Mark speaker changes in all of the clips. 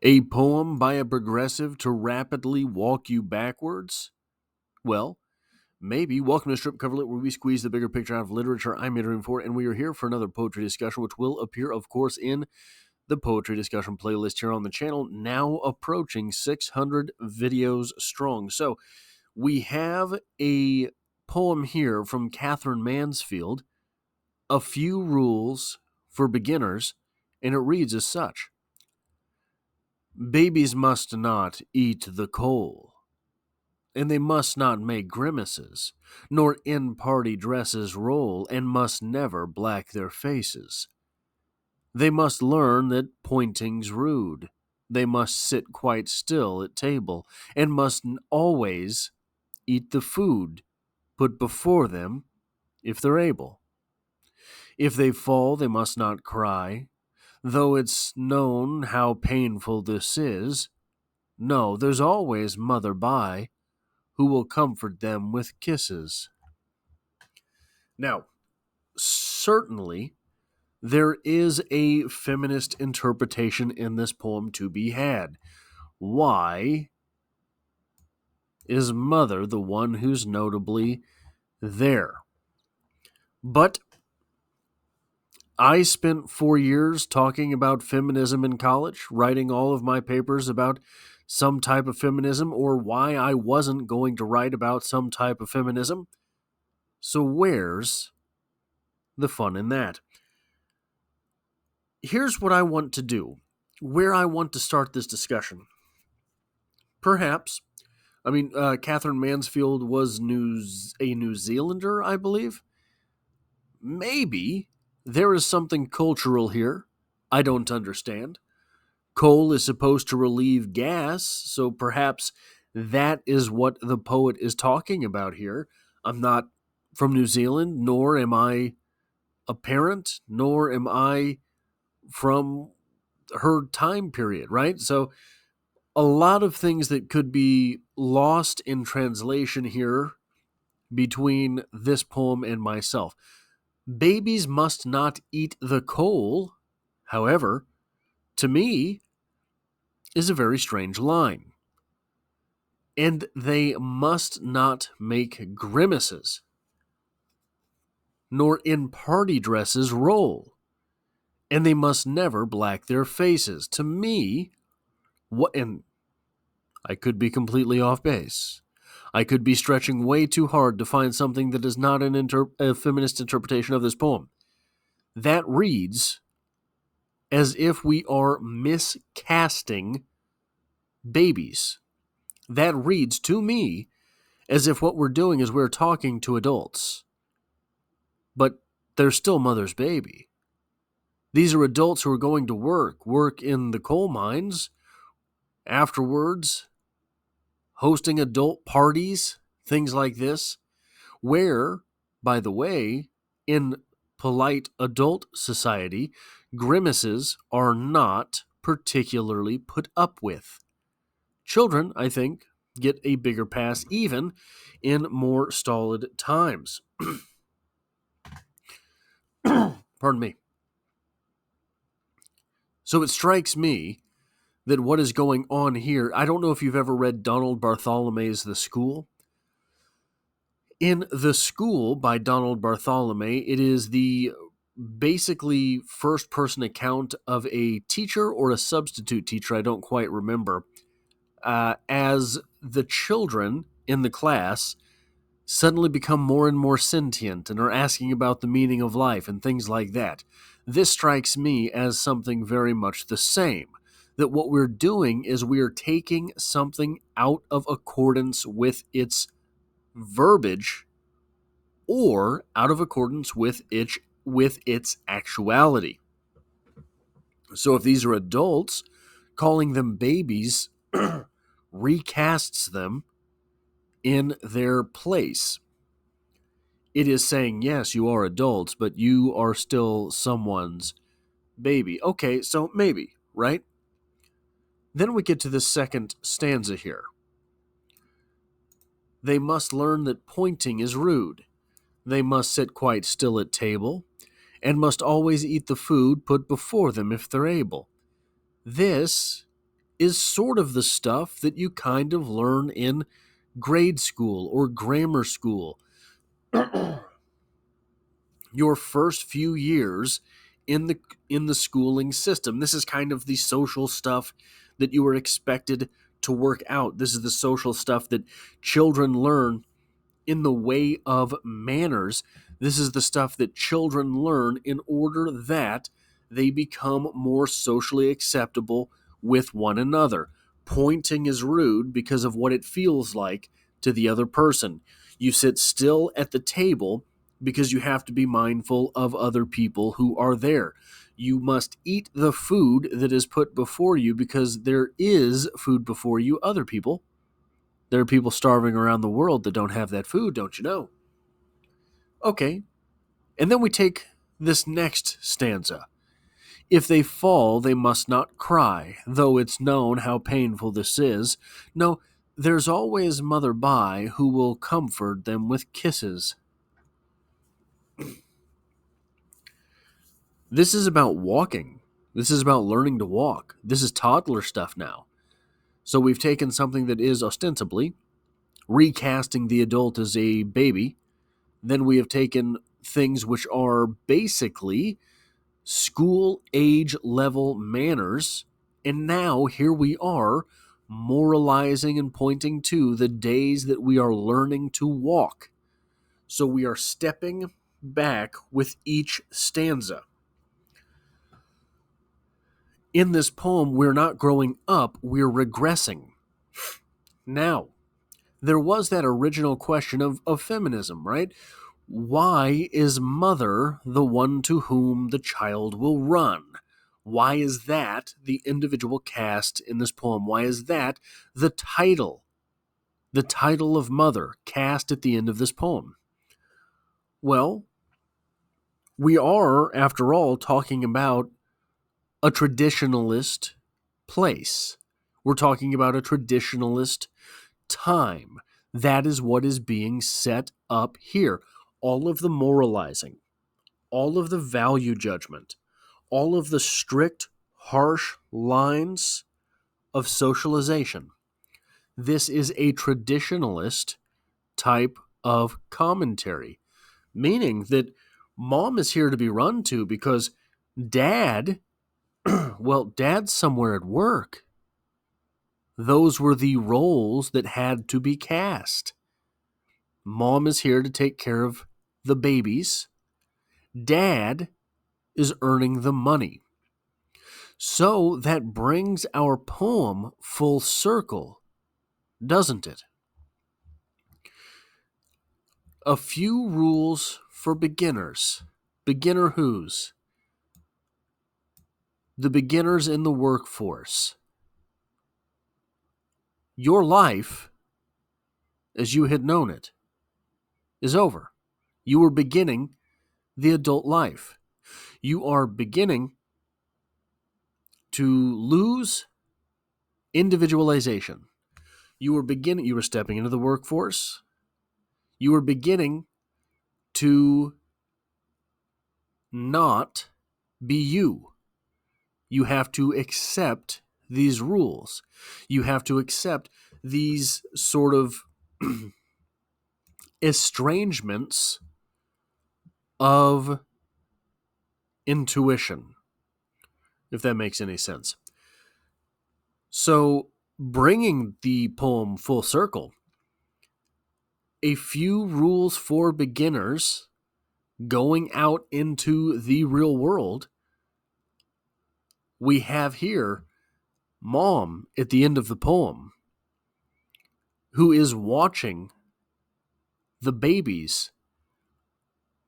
Speaker 1: A poem by a progressive to rapidly walk you backwards? Well, maybe. Welcome to Strip Coverlet, where we squeeze the bigger picture out of literature I'm interviewing for, and we are here for another poetry discussion, which will appear, of course, in the poetry discussion playlist here on the channel, now approaching 600 videos strong. So we have a poem here from Katherine Mansfield, A Few Rules for Beginners, and it reads as such. Babies must not eat the coal, and they must not make grimaces, nor in party dresses roll, and must never black their faces. They must learn that pointing's rude. They must sit quite still at table, and must always eat the food put before them if they're able. If they fall, they must not cry, though it's known how painful this is. No, there's always mother by, who will comfort them with kisses. Now, certainly, there is a feminist interpretation in this poem to be had. Why is mother the one who's notably there? But I spent 4 years talking about feminism in college, writing all of my papers about some type of feminism or why I wasn't going to write about some type of feminism. So where's the fun in that? Here's what I want to do, where I want to start this discussion. Perhaps, Katherine Mansfield was a New Zealander, I believe. Maybe there is something cultural here I don't understand. Coal is supposed to relieve gas, so perhaps that is what the poet is talking about here. I'm not from New Zealand, nor am I a parent, nor am I from her time period, right? So a lot of things that could be lost in translation here between this poem and myself. Babies must not eat the coal, however, to me, is a very strange line. And they must not make grimaces, nor in party dresses roll, and they must never black their faces. To me, and I could be completely off base. I could be stretching way too hard to find something that is not a feminist interpretation of this poem. That reads as if we are miscasting babies. That reads to me as if what we're doing is we're talking to adults. But they're still mother's baby. These are adults who are going to work in the coal mines, afterwards, hosting adult parties, things like this, where, by the way, in polite adult society, grimaces are not particularly put up with. Children, I think, get a bigger pass even in more stolid times. Pardon me. So it strikes me that what is going on here, I don't know if you've ever read Donald Bartholomew's The School. In The School by Donald Bartholomew, it is the basically first-person account of a teacher or a substitute teacher, I don't quite remember, as the children in the class suddenly become more and more sentient and are asking about the meaning of life and things like that. This strikes me as something very much the same. That what we're doing is we are taking something out of accordance with its verbiage or out of accordance with its actuality. So if these are adults, calling them babies recasts them in their place. It is saying, yes, you are adults, but you are still someone's baby. Okay, so maybe, right? Then we get to the second stanza here. They must learn that pointing is rude. They must sit quite still at table, and must always eat the food put before them if they're able. This is sort of the stuff that you kind of learn in grade school or grammar school. Your first few years in the schooling system. This is kind of the social stuff that you are expected to work out. This is the social stuff that children learn in the way of manners. This is the stuff that children learn in order that they become more socially acceptable with one another. Pointing is rude because of what it feels like to the other person. You sit still at the table because you have to be mindful of other people who are there. You must eat the food that is put before you because there is food before you, other people. There are people starving around the world that don't have that food, don't you know? Okay. And then we take this next stanza. If they fall, they must not cry, though it's known how painful this is. No, there's always mother by who will comfort them with kisses. This is about walking. This is about learning to walk. This is toddler stuff now. So we've taken something that is ostensibly recasting the adult as a baby. Then we have taken things which are basically school age level manners. And now here we are moralizing and pointing to the days that we are learning to walk. So we are stepping back with each stanza. In this poem, we're not growing up, we're regressing. Now, there was that original question of feminism, right? Why is mother the one to whom the child will run? Why is that the individual cast in this poem? Why is that the title? The title of mother cast at the end of this poem? Well, we are, after all, talking about a traditionalist place. We're talking about a traditionalist time. That is what is being set up here. All of the moralizing, all of the value judgment, all of the strict, harsh lines of socialization. This is a traditionalist type of commentary, meaning that mom is here to be run to because dad, well, dad's somewhere at work. Those were the roles that had to be cast. Mom is here to take care of the babies. Dad is earning the money. So that brings our poem full circle, doesn't it? A few rules for beginners. Beginner whos? The beginners in the workforce. Your life, as you had known it, is over. You are beginning the adult life. You are beginning to lose individualization. You were stepping into the workforce. You were beginning to not be you. You have to accept these rules. You have to accept these sort of estrangements of intuition, if that makes any sense. So, bringing the poem full circle, a few rules for beginners going out into the real world. We have here mom at the end of the poem who is watching the babies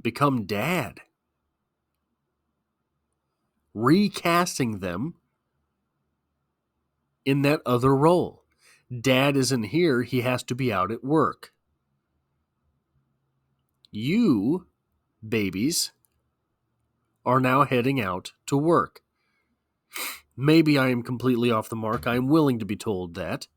Speaker 1: become dad, recasting them in that other role. Dad isn't here, he has to be out at work. You, babies, are now heading out to work. Maybe I am completely off the mark. I am willing to be told that.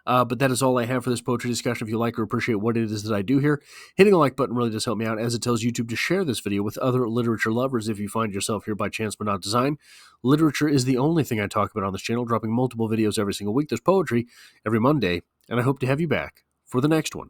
Speaker 1: But that is all I have for this poetry discussion. If you like or appreciate what it is that I do here, hitting the like button really does help me out, as it tells YouTube to share this video with other literature lovers. If you find yourself here by chance but not design, literature is the only thing I talk about on this channel, dropping multiple videos every single week. There's poetry every Monday, and I hope to have you back for the next one.